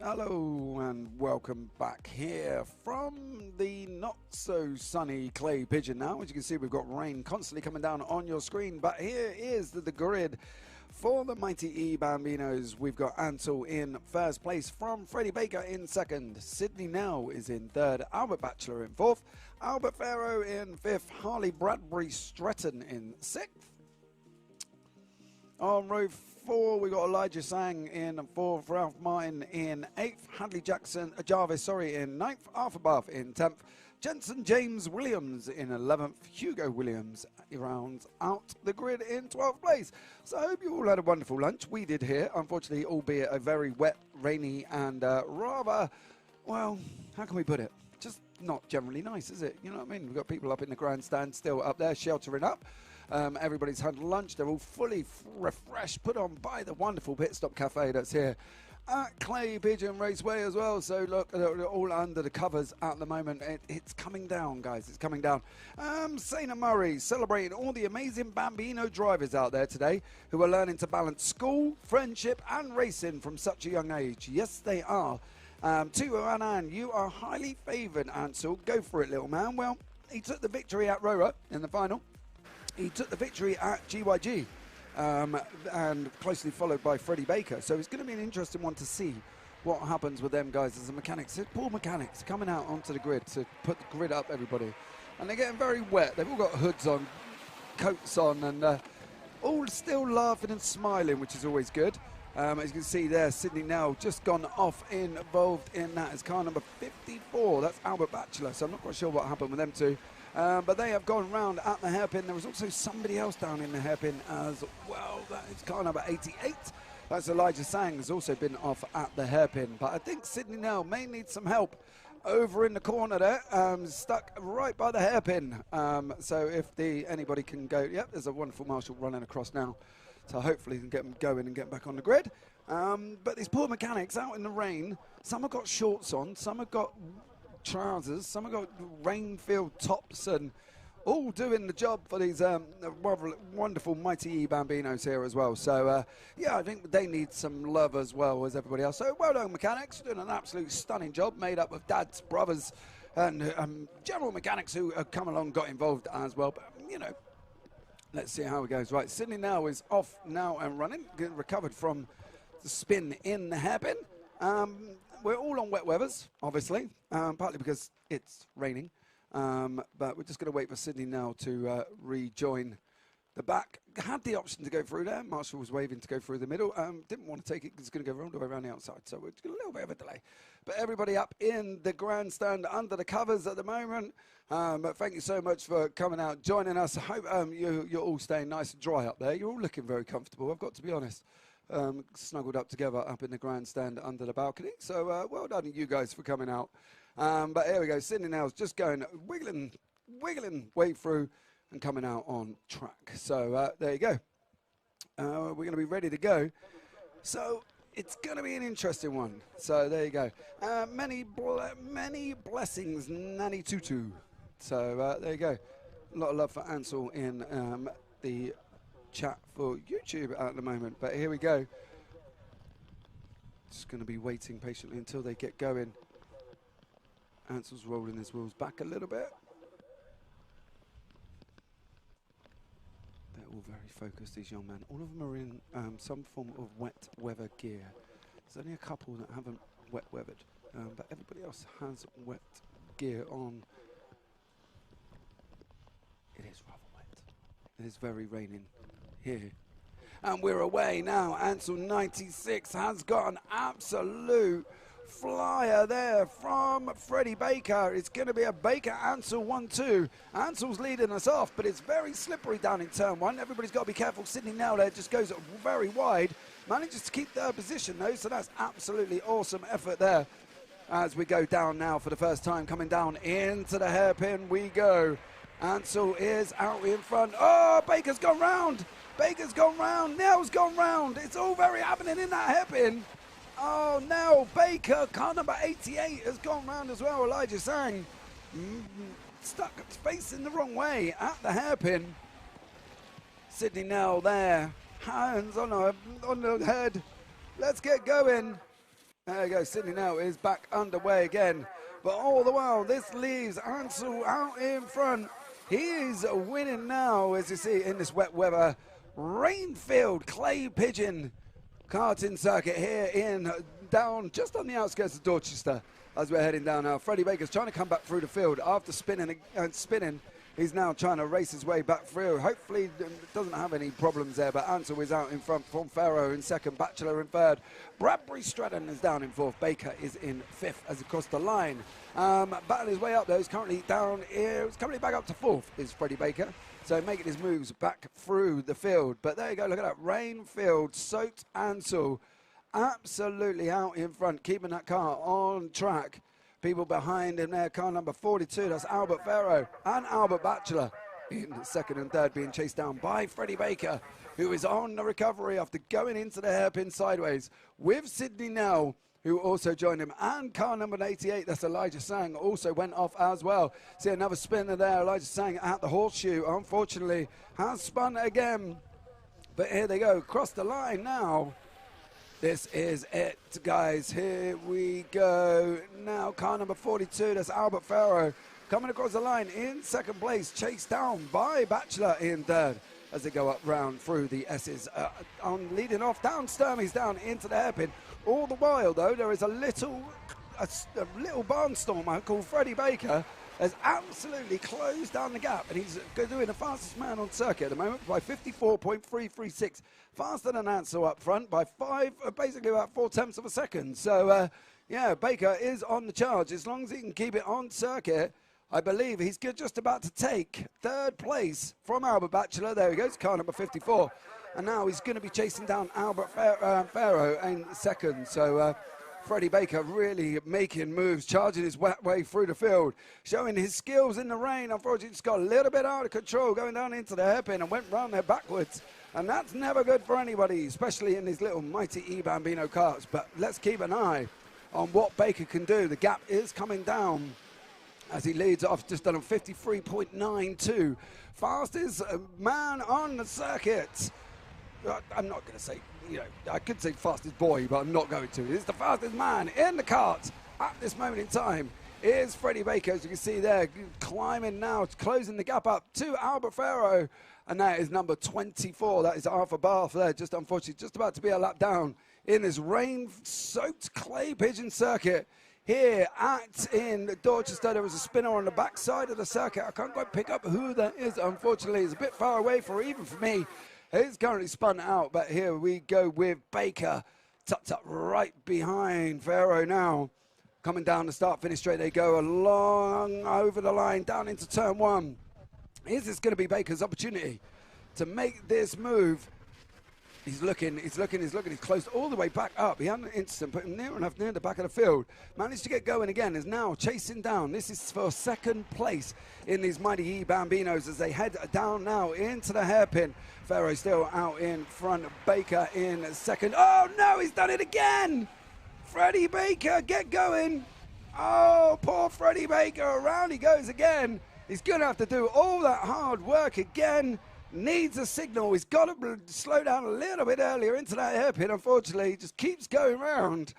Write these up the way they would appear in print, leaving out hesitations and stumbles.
Hello and welcome back here from the not so sunny clay Pigeon now. As you can see, we've got rain constantly coming down on your screen, but here is the grid for the mighty E Bambinos. We've got Ansel in first place from Freddie Baker in second. Sydney Nell is in third. Albert Batchelor in fourth. Albert Farrow in fifth. Harley Bradbury Stretton in sixth. On row 4, we got Elijah Sang in 4th, Ralph Martin in 8th, Hadley Jarvis in 9th, Arthur Bath in 10th, Jensen James Williams in 11th, Hugo Williams rounds out the grid in 12th place. So I hope you all had a wonderful lunch. We did here, unfortunately, albeit a very wet, rainy and rather, well, how can we put it? Just not generally nice, is it? You know what I mean? We've got people up in the grandstand still up there sheltering up. Everybody's had lunch. They're all fully refreshed, put on by the wonderful Pit Stop Cafe that's here at Clay Pigeon Raceway as well. So look, they're all under the covers at the moment. It's coming down, guys. It's coming down. Sana Murray celebrating all the amazing Bambino drivers out there today who are learning to balance school, friendship and racing from such a young age. Yes, they are. To Anan, you are highly favoured, Ansel. Go for it, little man. Well, he took the victory at Rora in the final. He took the victory at GYG and closely followed by Freddie Baker. So it's going to be an interesting one to see what happens with them guys as the mechanics. Poor mechanics coming out onto the grid to put the grid up, everybody. And they're getting very wet. They've all got hoods on, coats on, and all still laughing and smiling, which is always good. As you can see there, Sydney Nell just gone off involved in that as car number 54. That's Albert Batchelor. So I'm not quite sure what happened with them two. But they have gone round at the hairpin. There was also somebody else down in the hairpin as well. That is car number 88. That's Elijah Sang, has also been off at the hairpin. But I think Sydney Nell may need some help over in the corner there, stuck right by the hairpin. So if anybody can go, yep, there's a wonderful marshal running across now. So hopefully he can get them going and get back on the grid. But these poor mechanics out in the rain, some have got shorts on, some have got trousers, some have got rain-filled tops and all doing the job for these wonderful mighty E Bambinos here as well. So yeah, I think they need some love as well as everybody else. So well done mechanics, doing an absolute stunning job made up of dads, brothers and general mechanics who have come along, got involved as well. But you know, let's see how it goes. Right, Sydney now is off now and running, getting recovered from the spin in the hairpin. We're all on wet weathers, obviously, partly because it's raining. But we're just going to wait for Sydney now to rejoin the back. Had the option to go through there. Marshall was waving to go through the middle. Didn't want to take it because it's going to go all the way around the outside. So we're got a little bit of a delay. But everybody up in the grandstand under the covers at the moment. But thank you so much for coming out, joining us. I hope you're all staying nice and dry up there. You're all looking very comfortable, I've got to be honest. Snuggled up together up in the grandstand under the balcony. So well done you guys for coming out. But here we go. Sydney now's just going wiggling way through and coming out on track. So there you go. We're going to be ready to go. So it's going to be an interesting one. So there you go. Many blessings, Nanny Tutu. So there you go. A lot of love for Ansel in the chat for YouTube at the moment, but here we go. Just going to be waiting patiently until they get going. Ansel's rolling his wheels back a little bit. They're all very focused, these young men. All of them are in some form of wet weather gear. There's only a couple that haven't wet weathered, but everybody else has wet gear on. It is rather wet. It is very raining here. And we're away now. Ansel 96 has got an absolute flyer there from Freddie Baker. It's going to be a Baker Ansel 1-2. Ansel's leading us off, but it's very slippery down in turn 1. Everybody's got to be careful. Sydney now there just goes very wide. Manages to keep their position though, so that's absolutely awesome effort there. As we go down now for the first time, coming down into the hairpin we go. Ansel is out in front. Oh, Baker's gone round. Baker's gone round. Nell's gone round. It's all very happening in that hairpin. Oh, Nell, Baker, car number 88 has gone round as well. Elijah Sang stuck facing the wrong way at the hairpin. Sydney Nell there. Hands on the head. Let's get going. There you go, Sydney now is back underway again. But all the while, this leaves Ansel out in front. He is winning now, as you see, in this wet weather. Rain-filled clay pigeon karting circuit here in down just on the outskirts of Dorchester as we're heading down now. Freddie Baker's trying to come back through the field after spinning and spinning. He's now trying to race his way back through. Hopefully doesn't have any problems there, but Ansel is out in front from Farrow in second, Batchelor in third. Bradbury Stratton is down in fourth. Baker is in fifth as he crossed the line. Battling his way up though, he's currently down here. He's currently back up to fourth is Freddie Baker. So making his moves back through the field. But there you go, look at that. Rain-filled, soaked Ansel absolutely out in front, keeping that car on track. People behind him there, car number 42, that's Albert Farrow and Albert Batchelor in second and third, being chased down by Freddie Baker, who is on the recovery after going into the hairpin sideways with Sydney Nell, who also joined him, and car number 88, that's Elijah Sang, also went off as well. See another spinner there, Elijah Sang at the horseshoe, unfortunately, has spun again. But here they go, across the line now. This is it, guys. Here we go. Now, car number 42, that's Albert Farrow, coming across the line in second place, chased down by Batchelor in third as they go up round through the S's. On leading off, down Sturmey's down into the hairpin. All the while, though, there is a little barnstormer called Freddie Baker has absolutely closed down the gap, and he's doing the fastest man on circuit at the moment by 54.336, faster than Ansel up front by basically about 4/10 of a second. So, yeah, Baker is on the charge. As long as he can keep it on circuit, I believe he's just about to take third place from Albert Batchelor. There he goes, car number 54. And now he's going to be chasing down Albert Farrow in second. So, Freddie Baker really making moves, charging his way through the field, showing his skills in the rain. Unfortunately, just got a little bit out of control going down into the hairpin and went round there backwards. And that's never good for anybody, especially in these little mighty Bambino karts. But let's keep an eye on what Baker can do. The gap is coming down as he leads off just on 53.92. Fastest man on the circuit. I'm not going to say, you know, I could say fastest boy, but I'm not going to. It's the fastest man in the kart at this moment in time is Freddie Baker, as you can see there, climbing now, closing the gap up to Albert Farrow, and that is number 24. That is Arthur Barth there, just unfortunately, just about to be a lap down in this rain-soaked clay pigeon circuit here in Dorchester. There was a spinner on the back side of the circuit. I can't quite pick up who that is, unfortunately. It's a bit far away even for me. He's currently spun out, but here we go with Baker tucked up right behind Farrow now. Coming down the start-finish straight, they go along over the line, down into turn one. Is this going to be Baker's opportunity to make this move? He's looking, he's closed all the way back up. He had an instant, put him near enough near the back of the field. Managed to get going again, is now chasing down. This is for second place in these mighty Bambinos as they head down now into the hairpin. Farrow still out in front, Baker in second. Oh no, he's done it again! Freddie Baker, get going! Oh, poor Freddie Baker, around he goes again. He's gonna have to do all that hard work again. Needs a signal. He's got to slow down a little bit earlier into that hairpin. Unfortunately, he just keeps going round.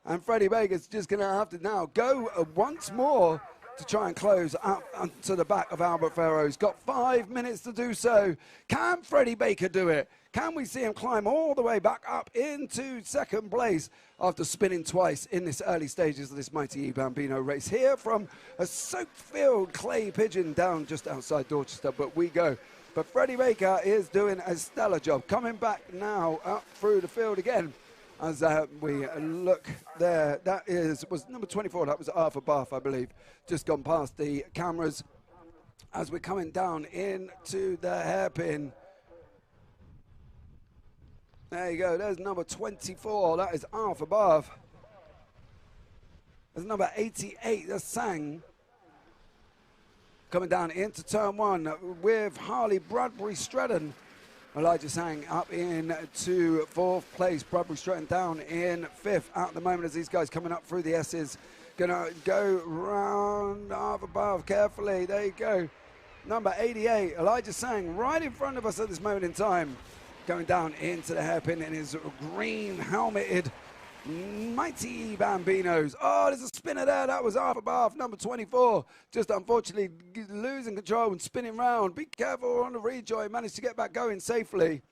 And Freddie Baker's just going to have to now go once more to try and close up onto the back of Albert Farrow. He's got 5 minutes to do so. Can Freddie Baker do it? Can we see him climb all the way back up into second place after spinning twice in this early stages of this mighty Bambino race? Here from a soaked-filled clay pigeon down just outside Dorchester, but we go. But Freddie Baker is doing a stellar job. Coming back now up through the field again as we look there. That was number 24. That was Arthur Barth, I believe. Just gone past the cameras as we're coming down into the hairpin. There you go. There's number 24. That is Arthur Barth. There's number 88. That's Sang. Coming down into turn one with Harley Bradbury Stratton. Elijah Sang up into fourth place. Bradbury Stratton down in fifth at the moment as these guys coming up through the S's. Gonna go round up above carefully. There you go. Number 88, Elijah Sang, right in front of us at this moment in time. Going down into the hairpin in his green helmeted Mighty Bambinos. Oh, there's a spinner there. That was Alpha Bath, number 24. Just unfortunately losing control and spinning round. Be careful on the rejoin. Managed to get back going safely.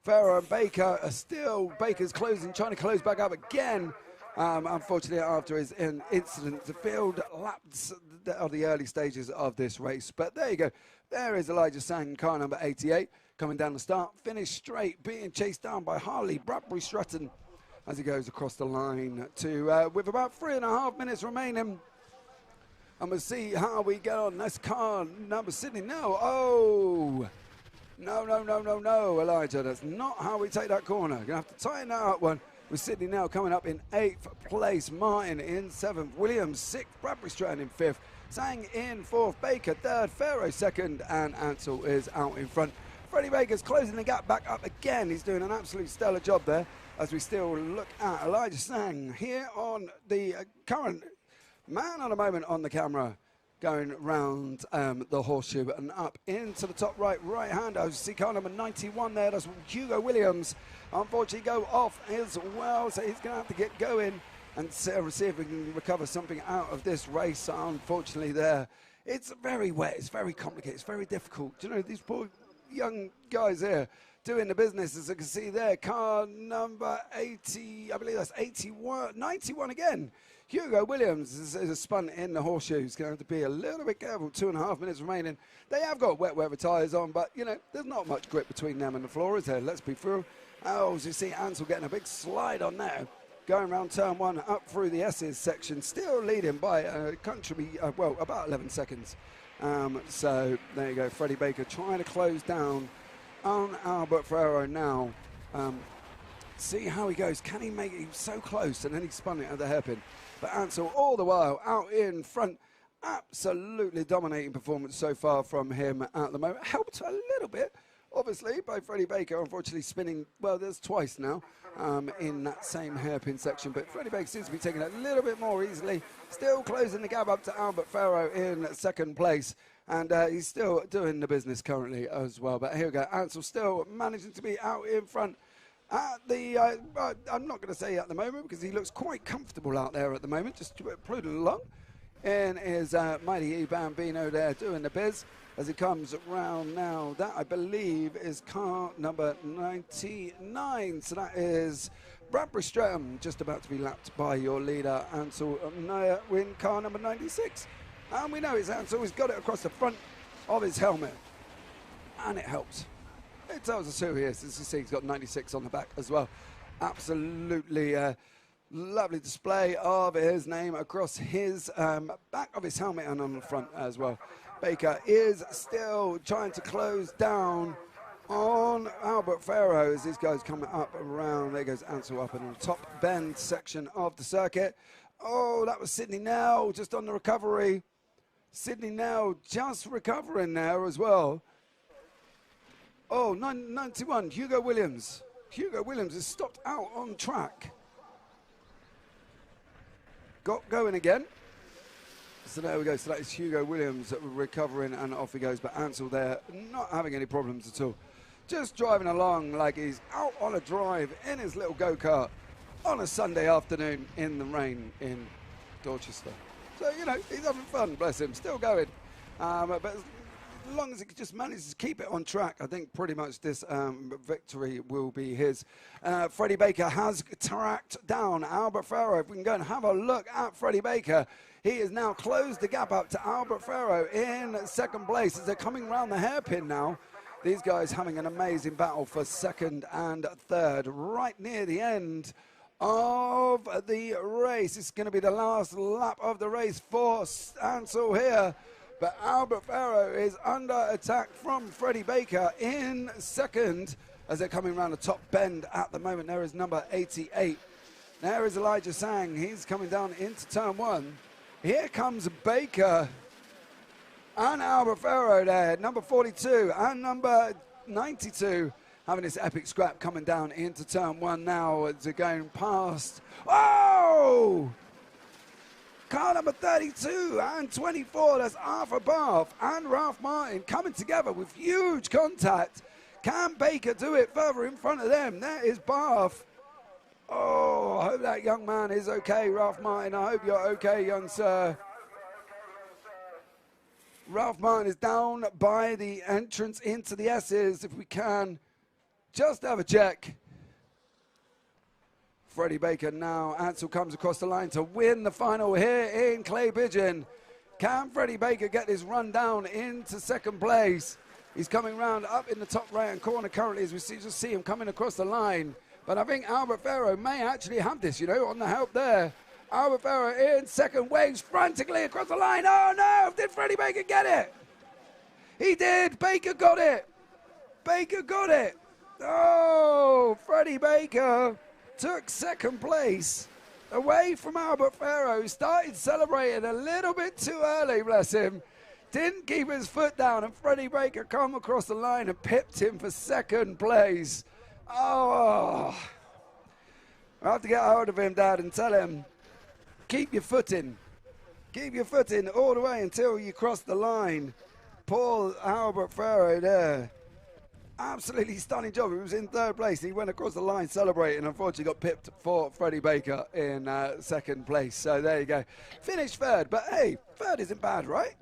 Farah and Baker are still, Baker's closing, trying to close back up again. Unfortunately, after his incident, the field laps of the early stages of this race. But there you go. There is Elijah Sang, car number 88, coming down the start. Finished straight, being chased down by Harley Bradbury Stratton as he goes across the line to with about 3.5 minutes remaining. And we'll see how we get on. That's car number Sydney now. Oh! No, Elijah. That's not how we take that corner. Going to have to tighten that up one. With Sydney now coming up in 8th place. Martin in 7th. Williams 6th. Bradbury Stratton in 5th. Sang in 4th. Baker 3rd. Pharaoh 2nd. And Ansel is out in front. Freddie Baker's closing the gap back up again. He's doing an absolute stellar job there as we still look at Elijah Sang here on the current man at the moment on the camera. Going round the horseshoe and up into the top right hand. I see car number 91 there. That's Hugo Williams. Unfortunately, go off as well. So he's going to have to get going and see if we can recover something out of this race. Unfortunately, there. It's very wet. It's very complicated. It's very difficult. Do you know, these poor young guys here doing the business, as you can see there. Car number 80, I believe that's 81, 91 again. Hugo Williams is a spun in the horseshoe. He's going to have to be a little bit careful. 2.5 minutes remaining. They have got wet weather tyres on, but, you know, there's not much grip between them and the floor, is there? Let's be through. Oh, as you see, Ansel getting a big slide on there. Going around turn 1 up through the S's section. Still leading by well, about 11 seconds. So there you go. Freddie Baker trying to close down on Albert Ferrero now. See how he goes. Can he make it? He was so close, and then he spun it at the hairpin. But Ansel all the while out in front. Absolutely dominating performance so far from him at the moment. Helped a little bit, obviously, by Freddie Baker. Unfortunately spinning, well, there's twice now in that same hairpin section. But Freddie Baker seems to be taking it a little bit more easily. Still closing the gap up to Albert Farrow in 2nd place. And he's still doing the business currently as well. But here we go. Ansel still managing to be out in front. At the, I'm not going to say at the moment because he looks quite comfortable out there at the moment, just plodding along. And is Mighty Bambino there doing the biz as he comes around now. That, I believe, is car number 99. So that is Bradbury Stratton, just about to be lapped by your leader, Ansel Naya, in car number 96. And we know it's Ansel. He's got it across the front of his helmet. And it helps. It tells us who he is. As you see, he's got 96 on the back as well. Absolutely lovely display of his name across his back of his helmet and on the front as well. Baker is still trying to close down on Albert Farrow as these guys coming up around. There goes Ansel up in the top bend section of the circuit. Oh, that was Sydney Nell just on the recovery. Sydney Nell just recovering there as well. Oh, 91, Hugo Williams. Hugo Williams is stopped out on track. Got going again. So there we go. So that is Hugo Williams recovering and off he goes. But Ansel there not having any problems at all. Just driving along like he's out on a drive in his little go-kart on a Sunday afternoon in the rain in Dorchester. So, you know, he's having fun, bless him. Still going. But as long as he just manages to keep it on track, I think pretty much this victory will be his. Freddie Baker has tracked down Albert Farrow. If we can go and have a look at Freddie Baker, he has now closed the gap up to Albert Farrow in 2nd place as they're coming round the hairpin now. These guys having an amazing battle for 2nd and 3rd right near the end of the race. It's going to be the last lap of the race for Ansel here. But Albert Farrow is under attack from Freddie Baker in 2nd as they're coming around the top bend at the moment. There is number 88. There is Elijah Sang. He's coming down into turn 1. Here comes Baker and Albert Farrow there, number 42 and number 92. Having this epic scrap coming down into turn 1 now as they're going past. Oh! Car number 32 and 24, that's Arthur Bath and Ralph Martin coming together with huge contact. Can Baker do it further in front of them? There is Bath. Oh, I hope that young man is okay, Ralph Martin. I hope you're okay, young sir. Ralph Martin is down by the entrance into the S's. If we can just have a check. Freddie Baker now. Ansel comes across the line to win the final here in Clay Pigeon. Can Freddie Baker get his run down into second place? He's coming round up in the top right-hand corner currently as we just see him coming across the line. But I think Albert Farrow may actually have this, you know, on the help there. Albert Farrow in second, waves frantically across the line. Oh no, did Freddie Baker get it? He did, Baker got it. Baker got it. Oh, Freddie Baker took second place away from Albert Farrow. Started celebrating a little bit too early, bless him. Didn't keep his foot down, and Freddie Baker come across the line and pipped him for second place. Oh, I'll have to get hold of him, Dad, and tell him, keep your foot in. Keep your foot in all the way until you cross the line. Poor Albert Farrow there. Absolutely stunning job. He was in third place. He went across the line celebrating. Unfortunately, got pipped for Freddie Baker in second place. So there you go. Finished third. But hey, third isn't bad, right?